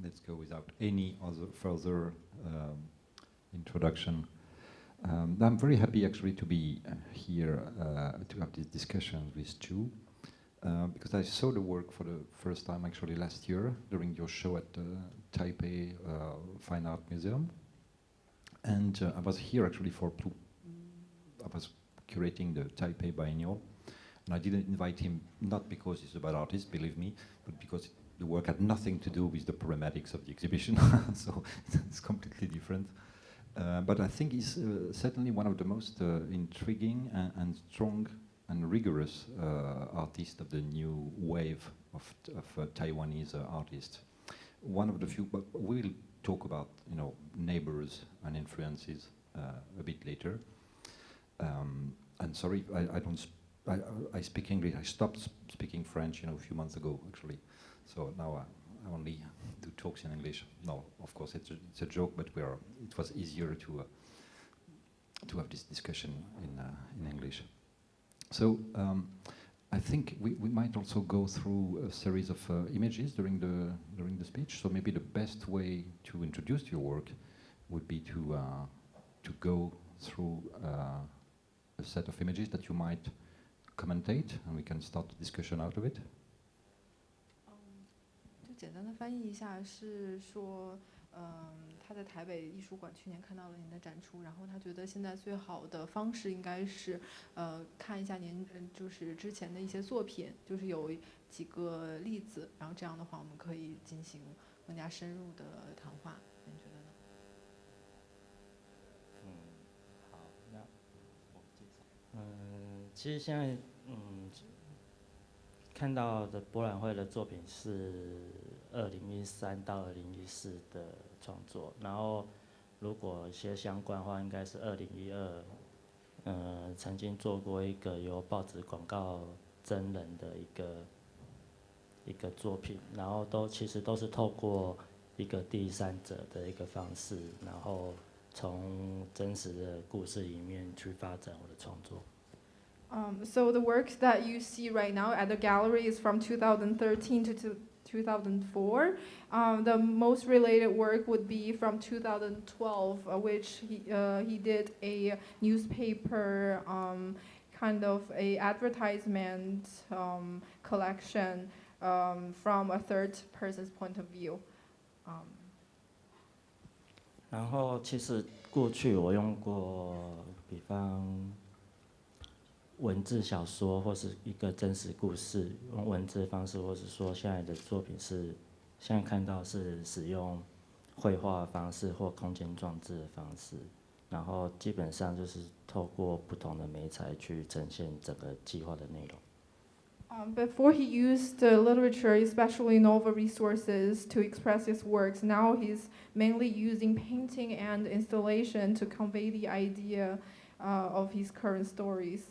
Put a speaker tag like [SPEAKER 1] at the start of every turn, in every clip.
[SPEAKER 1] let's go without any other further introduction. I'm very happy actually to be here to have this discussion with CHOU, because I saw the work for the first time actually last year during your show at the Taipei Fine Art Museum. And I was here actually I was curating the Taipei Biennial, and I didn't invite him not because he's a bad artist, believe me, but because the work had nothing to do with the problematics of the exhibition, so it's completely different. But I think he's certainly one of the most intriguing and strong and rigorous artists of the new wave of Taiwanese artists. One of the few, but we'll talk about neighbors and influences a bit later. And sorry, I speak English. I stopped speaking French, a few months ago actually. So now I only do talks in English. No, of course it's a joke, but it was easier to have this discussion in English. So I think we might also go through a series of images during the speech. So maybe the best way to introduce your work would be to go through a set of images that you might commentate, and we can start the discussion out of it.
[SPEAKER 2] 就简单的翻译一下，是说，他在台北艺术馆去年看到了您的展出，然后他觉得现在最好的方式应该是，看一下您就是之前的一些作品，就是有几个例子，然后这样的话我们可以进行更加深入的谈话，您觉得呢？
[SPEAKER 3] 好，那我介绍。其实现在看到的博览会的作品是2013到2014的创作，然后如果一些相关的话，应该是2012，曾经做过一个由报纸广告真人的一个作品，然后其实都是透过一个第三者的一个方式，然后从真实的故事里面去发展我的创作。
[SPEAKER 2] So the work that you see right now at the gallery is from 2013 to 2004. The most related work would be from 2012, which he did a newspaper kind of a advertisement collection from a third person's point of view.
[SPEAKER 3] 然后其实过去我用过，比方文字小说或是一个真实故事，用文字的方式，或是说现在的作品是现在看到是使用绘画的方式或空间装置的方式，然后基本上就是透过不同的媒材去呈现整个计划的内容。
[SPEAKER 2] Before he used literature, especially novel resources, to express his works. Now he's mainly using painting and installation to convey the idea of his current stories.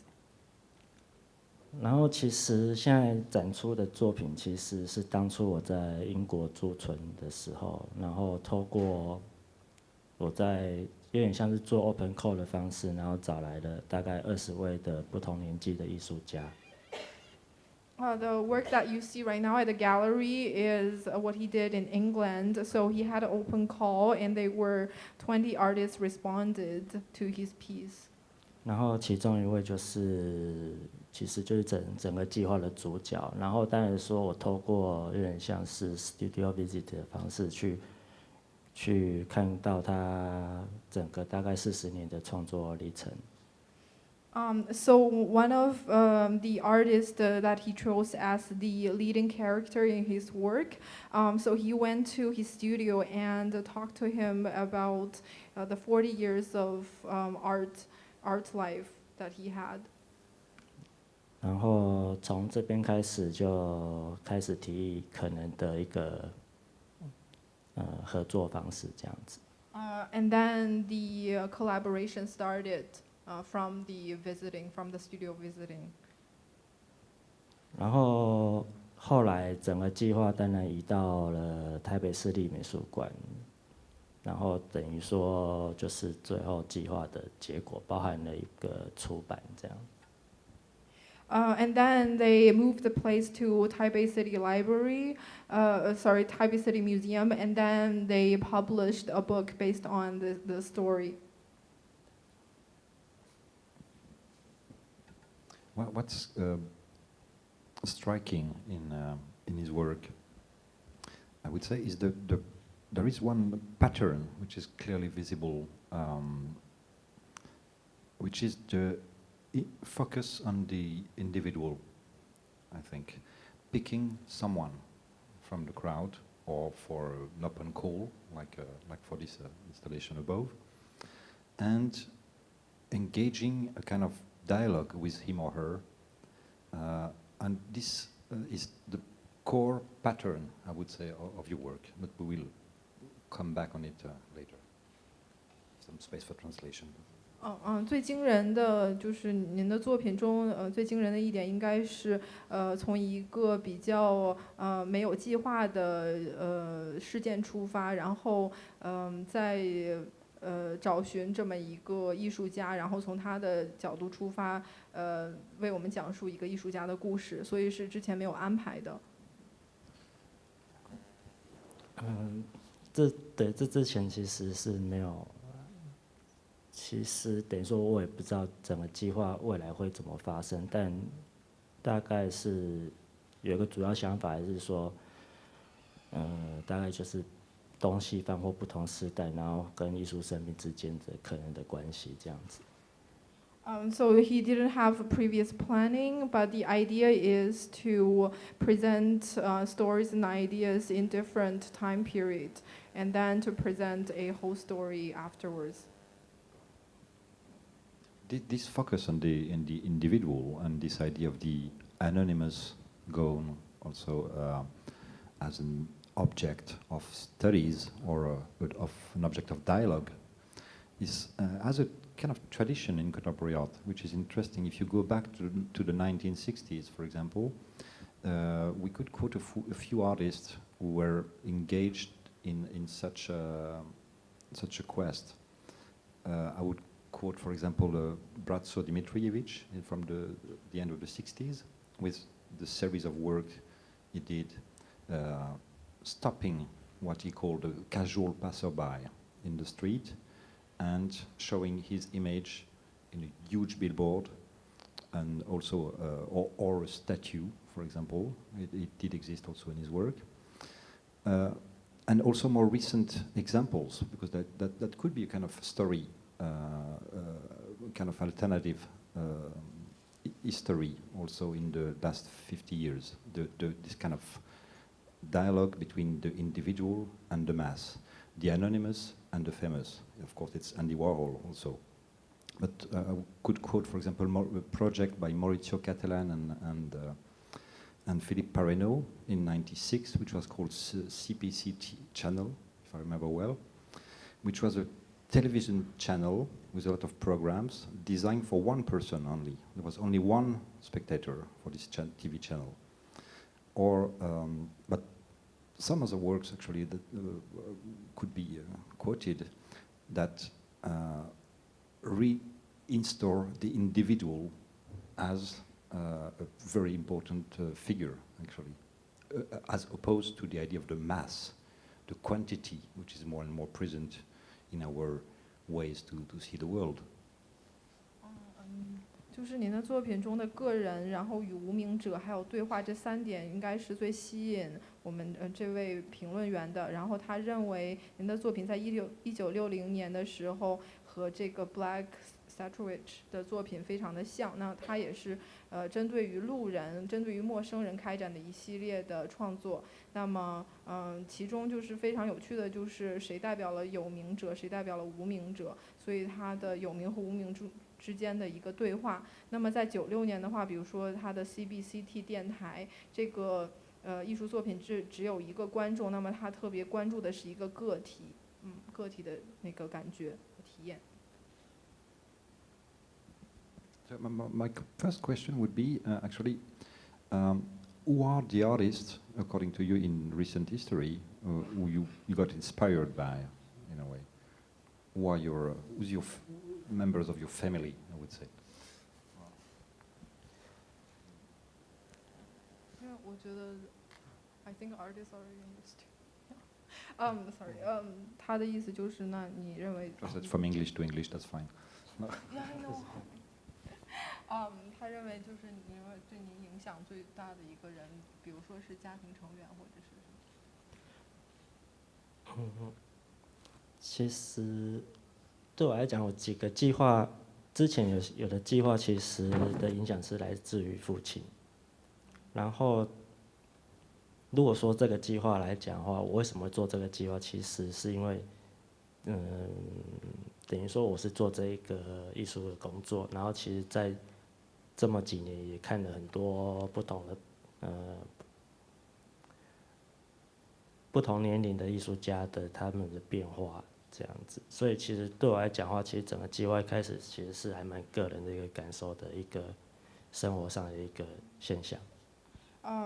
[SPEAKER 3] 然后其实现在展出的作品，其实是当初我在英国驻村的时候，然后透过我在有点像是做 open call 的方式，然后找来了大概20位的不同年纪的艺术家。
[SPEAKER 2] The work that you see right now at the gallery is what he did in England. So he had an open call, and they were 20 artists responded to his piece.
[SPEAKER 3] 然后其中一位其实就是整个计划的主角。然后当然说我透过有点像是 studio visit 的方式去看到他整个大概40年的创作历程。
[SPEAKER 2] So one of the artists that he chose as the leading character in his work, so he went to his studio and talked to him about the 40 years of art life that he had.
[SPEAKER 3] 然后从这边开始就开始提议可能的一个合作方式这样子。
[SPEAKER 2] And then the collaboration started. From the studio visiting.
[SPEAKER 3] 然后后来整个计划当然移到了台北市立美术馆，然后等于说就是最后计划的结果，包含了一个出版这样。
[SPEAKER 2] And then they moved the place to Taipei City Taipei City Museum, and then they published a book based on the story.
[SPEAKER 1] What's striking in his work, I would say, is there is one pattern which is clearly visible, which is the focus on the individual, I think. Picking someone from the crowd or for an open call, like for this installation above, and engaging a kind of dialogue with him or her. And this is the core pattern, I would say, of your work, but we will come back on it later. Some space for translation.
[SPEAKER 2] 最惊人的就是您的作品中，最惊人的一点应该是，从一个比较没有计划的事件出发，然后在找寻这么一个艺术家，然后从他的角度出发，为我们讲述一个艺术家的故事，所以是之前没有安排的。
[SPEAKER 3] 这之前其实是没有。其实等于说，我也不知道整个计划未来会怎么发生，但大概是有一个主要想法，还是说，大概就是东西方或不同时代，然后跟艺术生命之间的可能的关系这样子。
[SPEAKER 2] So he didn't have previous planning, but the idea is to present stories and ideas in different time periods, and then to present a whole story afterwards.
[SPEAKER 1] This focus on the individual and this idea of the anonymous gone also as an object of studies or of an object of dialogue is as a kind of tradition in contemporary art, which is interesting. If you go back to the 1960s, for example, we could quote a few artists who were engaged in such a quest. I would quote, for example, Bratso Dmitrievich from the end of the 60s, with the series of work he did, stopping what he called a casual passerby in the street and showing his image in a huge billboard, and also or a statue, for example. It did exist also in his work. And also more recent examples, because that could be a kind of story, kind of alternative history also in the last 50 years, this kind of dialogue between the individual and the mass, the anonymous and the famous. Of course, it's Andy Warhol also. But I could quote, for example, a project by Maurizio Cattelan and Philippe Parreno in '96, which was called CPC Channel, if I remember well, which was a television channel with a lot of programs designed for one person only. There was only one spectator for this TV channel. Or, but some other works actually that could be quoted that reinstore the individual as a very important figure, actually, as opposed to the idea of the mass, the quantity, which is more and more present in our ways to see the world.
[SPEAKER 2] 就是您的作品中的个人，然后与无名者还有对话这3点，应该是最吸引我们这位评论员的。然后他认为您的作品在1960年的时候和这个 Black Satrovich 的作品非常的像。那他也是针对于路人、针对于陌生人开展的一系列的创作。那么其中就是非常有趣的，就是谁代表了有名者，谁代表了无名者，所以他的有名和无名之间的一个对话。那么在96年的话，比如说他的 CBCT 电台这个艺术作品只有一个观众，那么他特别关注的是一个个体，个体的那个感觉和体验。
[SPEAKER 1] So my first question would be actually, who are the artists, according to you, in recent history, who you got inspired by, in a way? Who's your members of your family, I would say?
[SPEAKER 2] 我觉得 I think artists already understood. Sorry. 他的意思就是，那你认为
[SPEAKER 1] Translate from English to English, that's fine.
[SPEAKER 2] Yeah, I know. 他认为就是你认为对你影响最大的一个人，比如说是家庭成员或者是什么。
[SPEAKER 3] 其实对我来讲，我几个计划之前有的计划，其实的影响是来自于父亲。然后，如果说这个计划来讲的话，我为什么会做这个计划？其实是因为，等于说我是做这一个艺术的工作，然后其实在这么几年也看了很多不同的不同年龄的艺术家的他们的变化这样子，所以其实对我来讲的话，其实整个计划一开始其实是还蛮个人的一个感受的一个生活上的一个现象。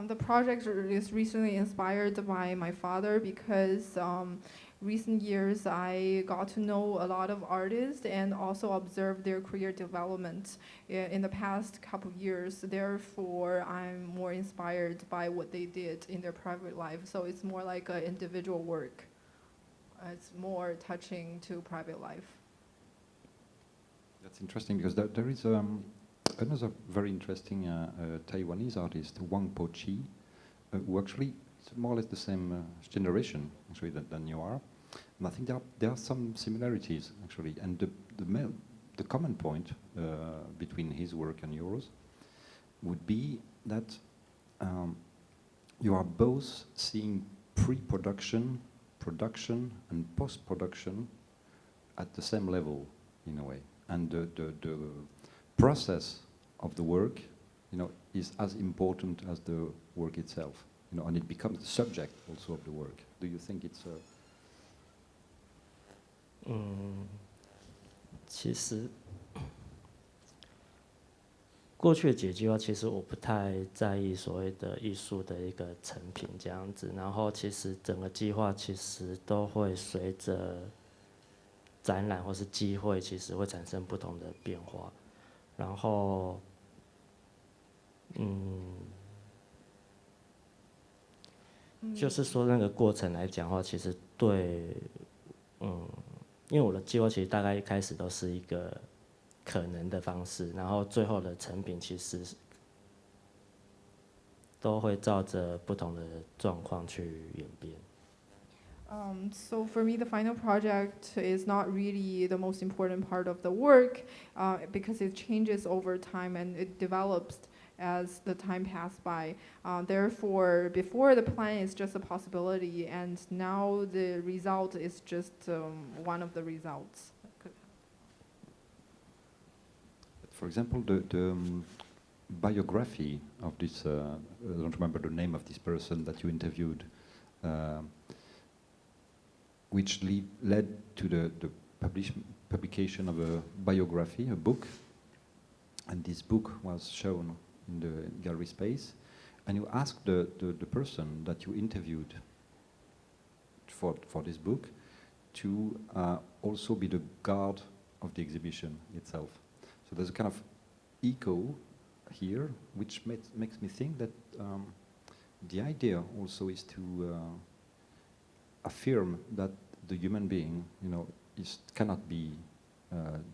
[SPEAKER 2] The project is recently inspired by my father because recent years I got to know a lot of artists and also observe their career development in the past couple of years. Therefore, I'm more inspired by what they did in their private life. So it's more like an individual work. It's more touching to private life.
[SPEAKER 1] That's interesting because there is another very interesting Taiwanese artist, Wang Po-chi, who actually is more or less the same generation actually than you are. And I think there are some similarities actually, and the common point between his work and yours would be that you are both seeing pre-production, production, and post-production at the same level in a way, and the process of the work, is as important as the work itself, and it becomes the subject also of the work. Do you think it's a?
[SPEAKER 3] 其实过去的几个计划，其实我不太在意所谓的艺术的一个成品这样子，然后其实整个计划其实都会随着展览或是机会，其实会产生不同的变化。然后，就是说那个过程来讲的话，其实对，因为我的计划其实大概一开始都是一个可能的方式，然后最后的成品其实都会照着不同的状况去演变。
[SPEAKER 2] So for me, the final project is not really the most important part of the work because it changes over time and it develops as the time passes by. Therefore, before the plan is just a possibility, and now the result is just one of the results.
[SPEAKER 1] For example, the biography of this, I don't remember the name of this person that you interviewed, which led to the publication of a biography, a book, and this book was shown in the gallery space, and you asked the person that you interviewed for this book to also be the guard of the exhibition itself. So there's a kind of echo here, which makes me think that the idea also is to affirm that the human being, cannot be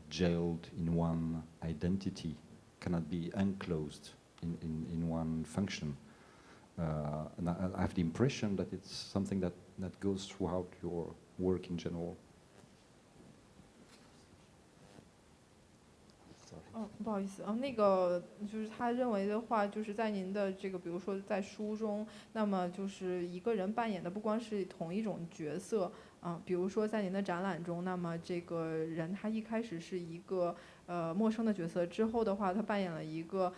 [SPEAKER 1] jailed in one identity, cannot be enclosed in one function. And I have the impression that it's something that goes throughout your work in general.
[SPEAKER 2] 不好意思，那个就是他认为的话，就是在您的这个，比如说在书中，那么就是一个人扮演的不光是同一种角色，比如说在您的展览中，那么这个人他一开始是一个陌生的角色，之后的话他扮演了一个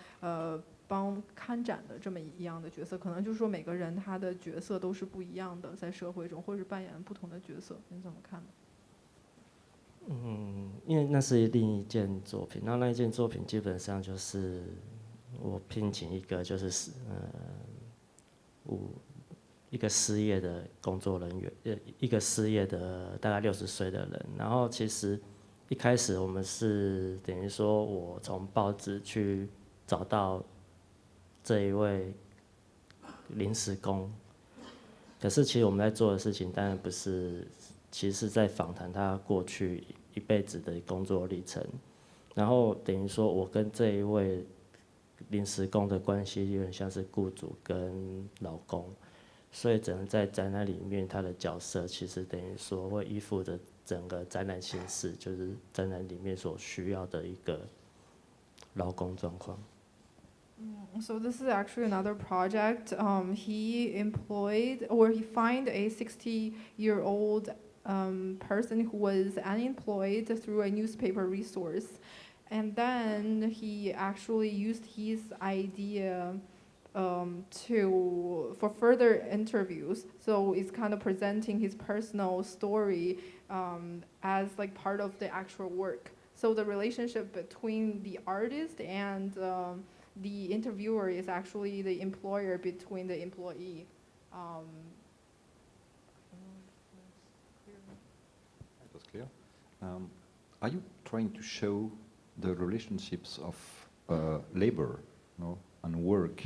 [SPEAKER 2] 帮看展的这么一样的角色，可能就是说每个人他的角色都是不一样的，在社会中或者是扮演不同的角色，您怎么看呢？
[SPEAKER 3] 因为那是另一件作品，然后那一件作品基本上就是我聘请一个就是一个失业的工作人员，一个失业的大概60岁的人。然后其实一开始我们是等于说我从报纸去找到这一位临时工。可是其实我们在做的事情当然不是，其实是在访谈他过去一辈子的工作历程，然后等于说我跟这一位临时工的关系有点像是雇主跟劳工，所以整个在展览里面他的角色其实等于说会依附着整个展览形式，就是展览里面所需要的一个劳工状况。
[SPEAKER 2] So this is actually another project. He employed or he find a 60-year-old person who was unemployed through a newspaper resource, and then he actually used his idea for further interviews. So it's kind of presenting his personal story as like part of the actual work. So the relationship between the artist and the interviewer is actually the employer between the employee.
[SPEAKER 1] That was clear. Are you trying to show the relationships of labor, no, and work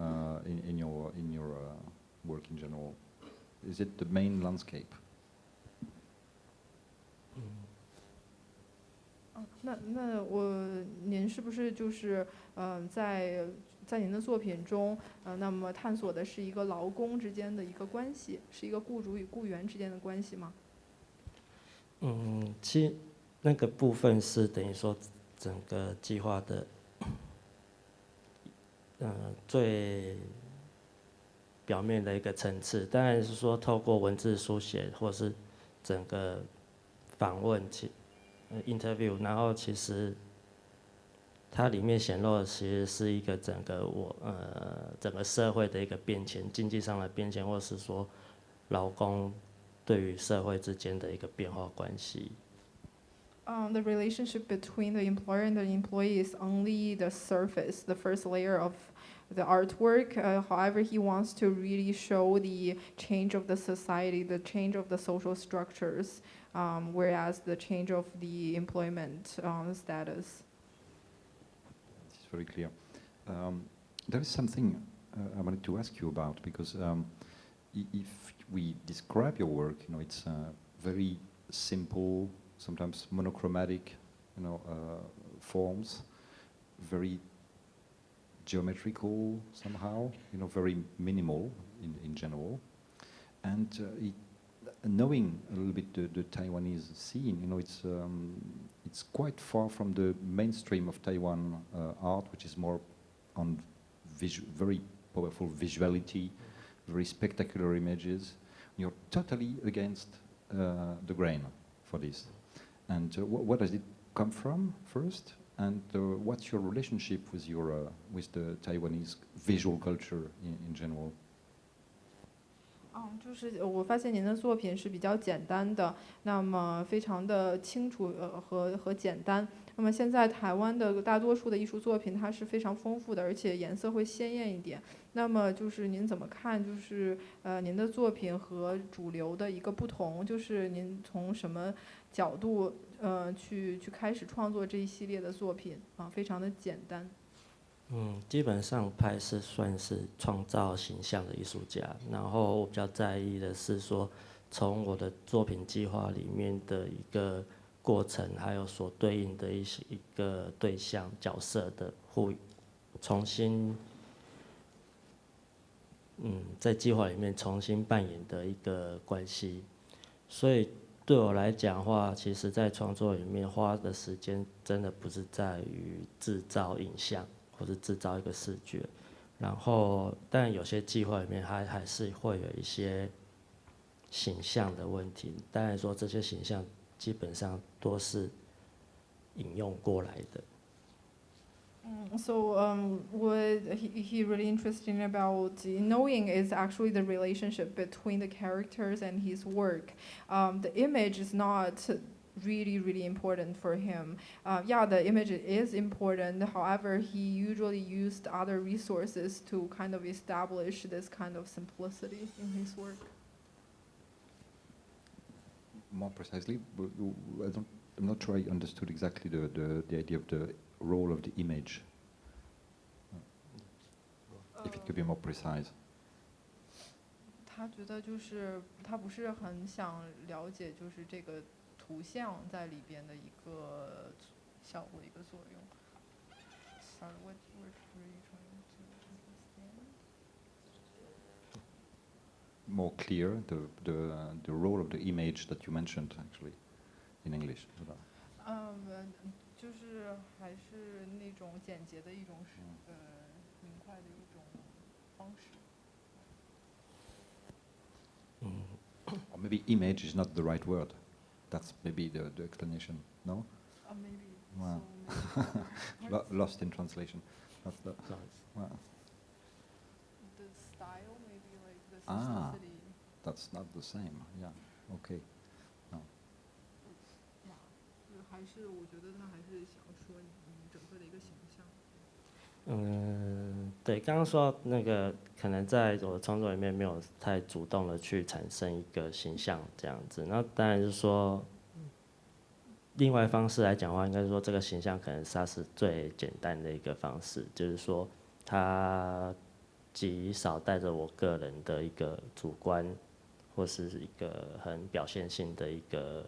[SPEAKER 1] in your work in general? Is it the main landscape?
[SPEAKER 2] 您是不是就是在您的作品中，那么探索的是一个劳工之间的一个关系，是一个雇主与雇员之间的关系吗？
[SPEAKER 3] 其实那个部分是等于说整个计划的最表面的一个层次，当然是说透过文字书写或是整个访问interview， 然后其实它里面显露的其实是一个整个社会的一个变迁，经济上的变迁，或是说劳工对于社会之间的一个变化关系。
[SPEAKER 2] The relationship between the employer and the employee is only the surface, the first layer of the artwork. However, he wants to really show the change of the society, the change of the social structures, whereas the change of the employment status.
[SPEAKER 1] It's very clear. There is something I wanted to ask you about, because if we describe your work, it's very simple, sometimes monochromatic, forms, very geometrical somehow, very minimal in general. And knowing a little bit the Taiwanese scene, it's quite far from the mainstream of Taiwan art, which is more on very powerful visuality, very spectacular images. You're totally against the grain for this. And what does it come from first? And what's your relationship with the Taiwanese visual culture in general?
[SPEAKER 2] 就是我发现您的作品是比较简单的，那么非常的清楚和简单。那么现在台湾的大多数的艺术作品它是非常丰富的，而且颜色会鲜艳一点。那么就是您怎么看？就是您的作品和主流的一个不同，就是您从什么角度去开始创作这一系列的作品啊？非常的简单。
[SPEAKER 3] 基本上拍是算是创造形象的艺术家，然后我比较在意的是说，从我的作品计划里面的一个过程，还有所对应的一个对象角色的重新，在计划里面重新扮演的一个关系，所以对我来讲的话，其实在创作里面花的时间真的不是在于制造影像。或者制造一个视觉，然后但有些计划里面还是会有一些形象的问题。当然说这些形象基本上都是引用过来的。
[SPEAKER 2] So what he really interested about knowing is actually the relationship between the characters and his work. The image is not really important for him. Yeah, the image is important. However, he usually used other resources to kind of establish this kind of simplicity in his work.
[SPEAKER 1] More precisely, I'm not sure I understood exactly the idea of the role of the image. If it could be more precise.
[SPEAKER 2] 他觉得就是他不是很想了解，就是这个图像在里边的一个效果一个作用。Sorry, what were you trying to understand?
[SPEAKER 1] More clear the role of the image that you mentioned actually in English.
[SPEAKER 2] 就是还是那种简洁的一种明快的一种方式。
[SPEAKER 1] Or maybe image is not the right word. That's maybe the explanation. No?
[SPEAKER 2] Maybe.
[SPEAKER 1] Wow.
[SPEAKER 2] So maybe
[SPEAKER 1] Lost in translation. That's the. Wow.
[SPEAKER 2] the style, maybe like the
[SPEAKER 1] Ah.
[SPEAKER 2] simplicity.
[SPEAKER 1] That's not the same. Yeah. Okay. No.
[SPEAKER 2] 还是我觉得他还是想说你整个的一个形象。
[SPEAKER 3] 对，刚刚说那个可能在我的创作里面没有太主动的去产生一个形象这样子，那当然就是说，另外方式来讲的话，应该是说这个形象可能它是最简单的一个方式，就是说它极少带着我个人的一个主观，或是一个很表现性的一个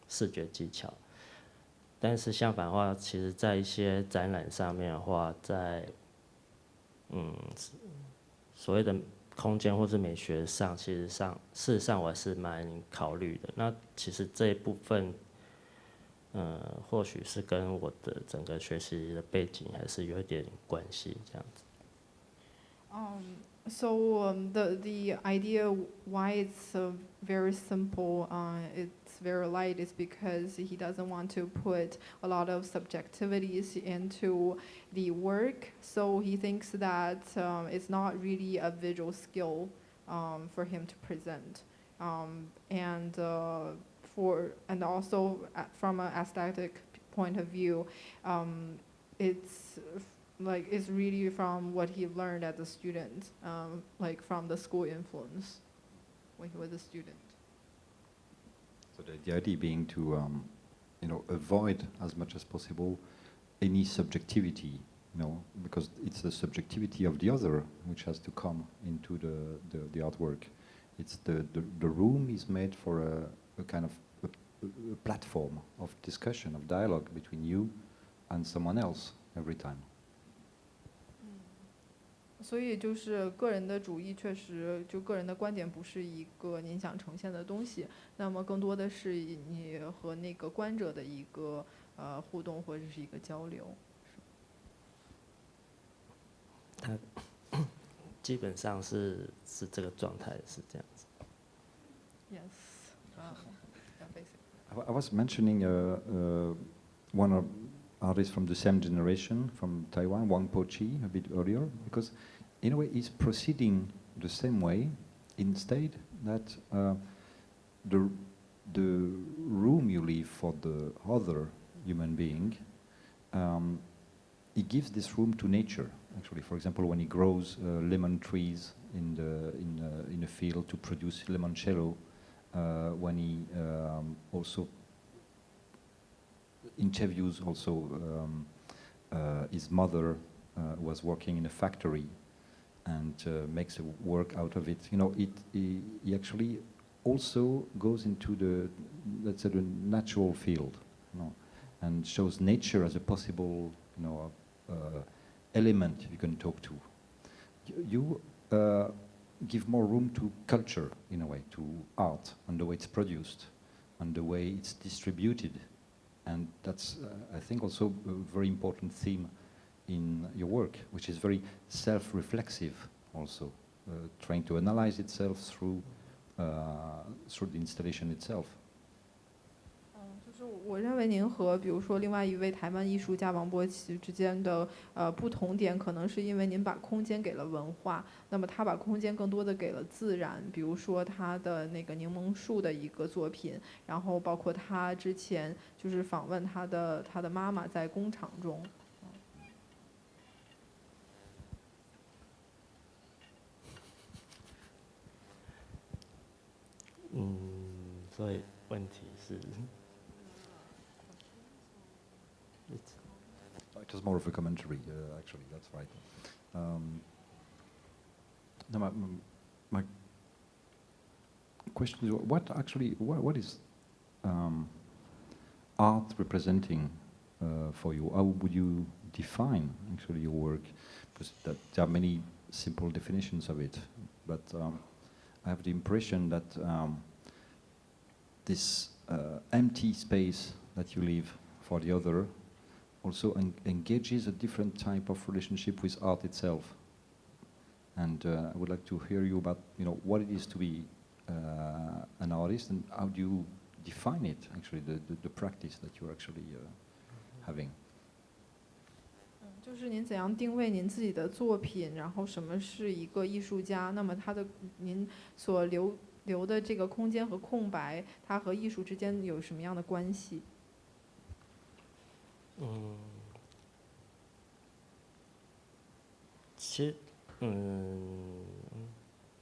[SPEAKER 3] 视觉技巧。但是相反的话，其实在一些展览上面的话，在所谓的空间或是美学上，事实上我还是蛮考虑的。那其实这一部分，或许是跟我的整个学习的背景还是有一点关系，这样子。
[SPEAKER 2] So the idea why it's very simple, it's very light, is because he doesn't want to put a lot of subjectivities into the work. So he thinks that it's not really a visual skill for him to present, and also from an aesthetic point of view, it's really from what he learned as a student, like from the school influence when he was a student.
[SPEAKER 1] So the idea being to, avoid as much as possible any subjectivity, because it's the subjectivity of the other which has to come into the artwork. It's the room is made for a kind of a platform of discussion, of dialogue between you and someone else every time.
[SPEAKER 2] 所以就是个人的主义，确实就个人的观点不是一个您想呈现的东西，那么更多的是你和那个观者的一个互动或者是一个交流。
[SPEAKER 3] 他基本上是这个状态，是这样子。
[SPEAKER 2] Yes, yeah, basically.
[SPEAKER 1] I was mentioning one of artists from the same generation from Taiwan, Wang Po-chi, a bit earlier, because in a way he's proceeding the same way, instead that the room you leave for the other human being, he gives this room to nature. Actually, for example, when he grows lemon trees in a field to produce limoncello, when he also interviews his mother, was working in a factory, and makes a work out of it. He actually also goes into the natural field, and shows nature as a possible, element you can talk to. You give more room to culture, in a way, to art, and the way it's produced, and the way it's distributed. And that's, I think, also a very important theme in your work, which is very self-reflexive also, trying to analyze itself through the installation itself.
[SPEAKER 2] 就是我认为您和比如说另外一位台湾艺术家王波奇之间的不同点，可能是因为您把空间给了文化，那么他把空间更多的给了自然，比如说他的那个柠檬树的一个作品，然后包括他之前就是访问他的妈妈在工厂中。
[SPEAKER 3] 所以问题是。
[SPEAKER 1] It was more of a commentary, actually, that's right. Now, my question is, what is art representing for you? How would you define actually your work? Because there are many simple definitions of it, but I have the impression that this empty space that you leave for the other also engages a different type of relationship with art itself. And I would like to hear you about, what it is to be an artist, and how do you define it, actually, the practice that you're actually having.
[SPEAKER 2] 就是您怎样定位您自己的作品，然后什么是一个艺术家？那么您所留的这个空间和空白，它和艺术之间有什么样的关系？
[SPEAKER 3] 其实，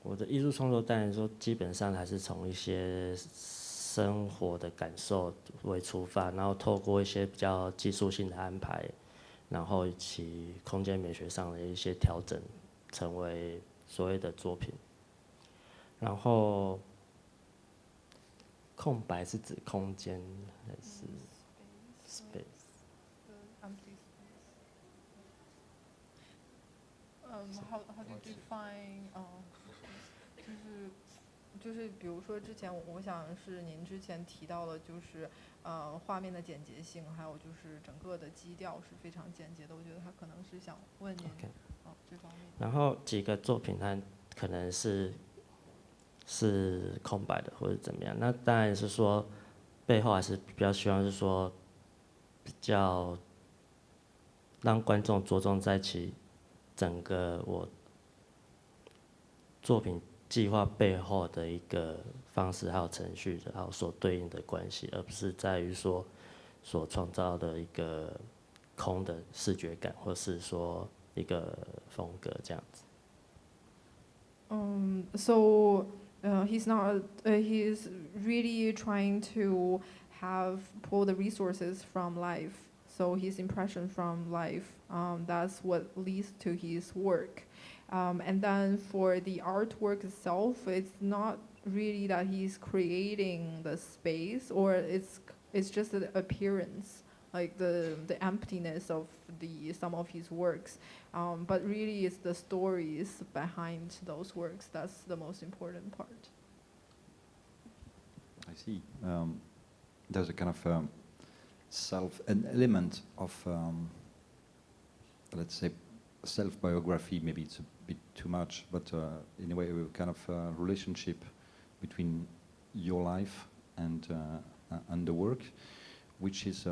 [SPEAKER 3] 我的艺术创作当然说基本上还是从一些生活的感受为出发，然后透过一些比较技术性的安排，然后以及空间美学上的一些调整，成为所谓的作品。然后，空白是指空间还是 space？
[SPEAKER 2] How do you define 就是比如说之前我想是您之前提到了就是画面的简洁性，还有就是整个的基调是非常简洁的，我觉得他可能是想问您这方面。
[SPEAKER 3] 然后几个作品它可能是空白的或者怎么样，那当然是说背后还是比较希望是说比较让观众着重在其整个我作品计划背后的一个方式，还有程序的，还有所对应的关系，而不是在于说所创造的一个空的视觉感，或是说一个风格这样子。
[SPEAKER 2] So he's not. He's really trying to pull the resources from life. So his impression from life. That's what leads to his work. And then for the artwork itself, it's not really that he's creating the space, or it's just the appearance, like the emptiness of some of his works. But really, it's the stories behind those works that's the most important part.
[SPEAKER 1] I see. There's a kind of an element of, let's say, self-biography. Maybe it's a bit too much, but in a way, a kind of relationship between your life and the work, which is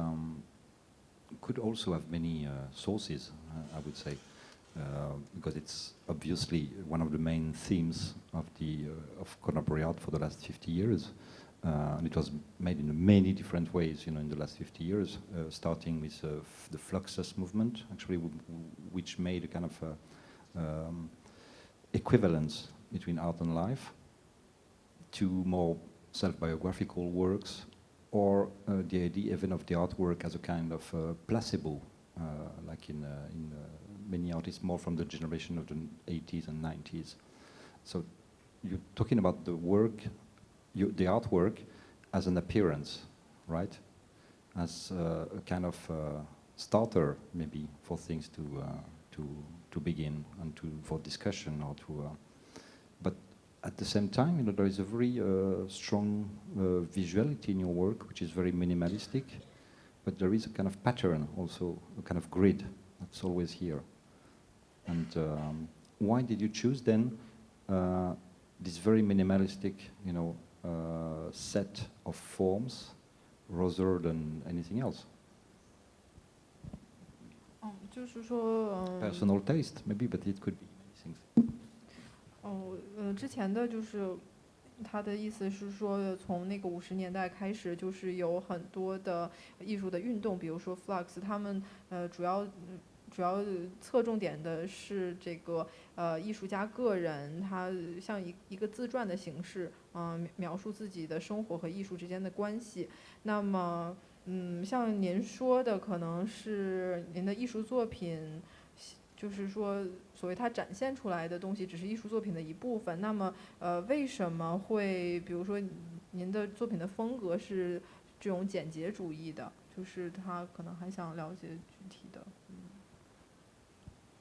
[SPEAKER 1] could also have many sources, I would say, because it's obviously one of the main themes of contemporary art for the last 50 years. And it was made in many different ways, in the last 50 years, starting with the Fluxus movement, actually, which made a kind of equivalence between art and life, to more self-biographical works, or the idea even of the artwork as a kind of placebo, like in many artists more from the generation of the 80s and 90s. So you're talking about the work, the artwork as an appearance, right? As a kind of starter, maybe, for things to begin and for discussion, or but at the same time, there is a very strong visuality in your work, which is very minimalistic, but there is a kind of pattern also, a kind of grid that's always here. And why did you choose then this very minimalistic, set of forms rather than anything else?
[SPEAKER 2] 就是说
[SPEAKER 1] personal taste, maybe, but it could be many things.
[SPEAKER 2] 之前的就是他的意思是说，从那个50年代开始，就是有很多的艺术的运动，比如说 Flux， 他们主要侧重点的是这个艺术家个人，他像一个自传的形式，描述自己的生活和艺术之间的关系。那么像您说的，可能是您的艺术作品就是说，所谓它展现出来的东西只是艺术作品的一部分。那么，为什么会，比如说，您的作品的风格是这种简洁主义的？就是他可能还想了解具体的。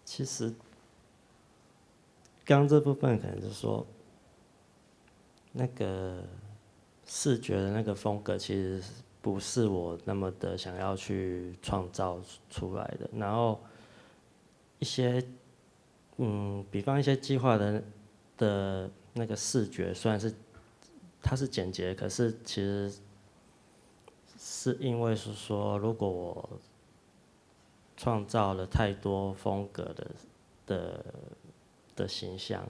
[SPEAKER 3] 其实，刚刚这部分可能就是说，那个视觉的那个风格，其实不是我那么的想要去创造出来的。然后一些，比方一些计划的那个视觉，虽然是它是简洁，可是其实是因为是说，如果我创造了太多风格的形象，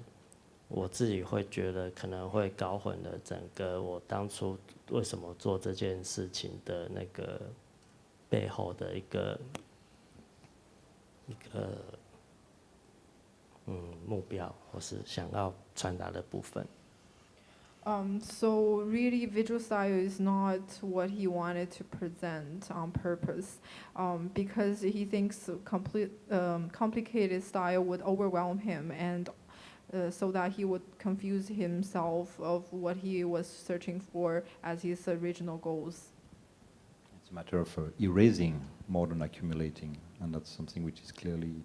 [SPEAKER 3] 我自己会觉得可能会搞混了整个我当初为什么做这件事情的那个背后的一个目标，或是想要传达的部分。
[SPEAKER 2] So really, visual style is not what he wanted to present on purpose, because he thinks complicated style would overwhelm him, and so that he would confuse himself of what he was searching for as his original goals.
[SPEAKER 1] It's a matter of erasing more than accumulating, and that's something which is clearly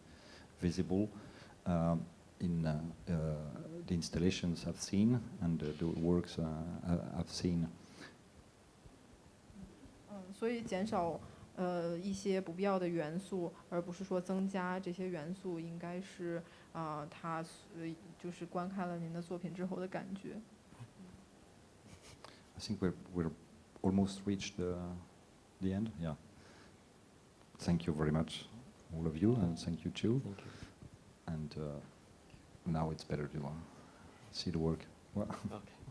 [SPEAKER 1] visible in the installations I've seen and the works I've seen.
[SPEAKER 2] 所以减少一些不必要的元素，而不是说增加这些元素，应该是他就是观看了您的作品之后的感觉。
[SPEAKER 1] I think we're almost reached the end. Yeah. Thank you very much, all of you, and thank you, Chu.
[SPEAKER 3] Thank you.
[SPEAKER 1] And now it's better to see the work. Well,
[SPEAKER 3] Okay.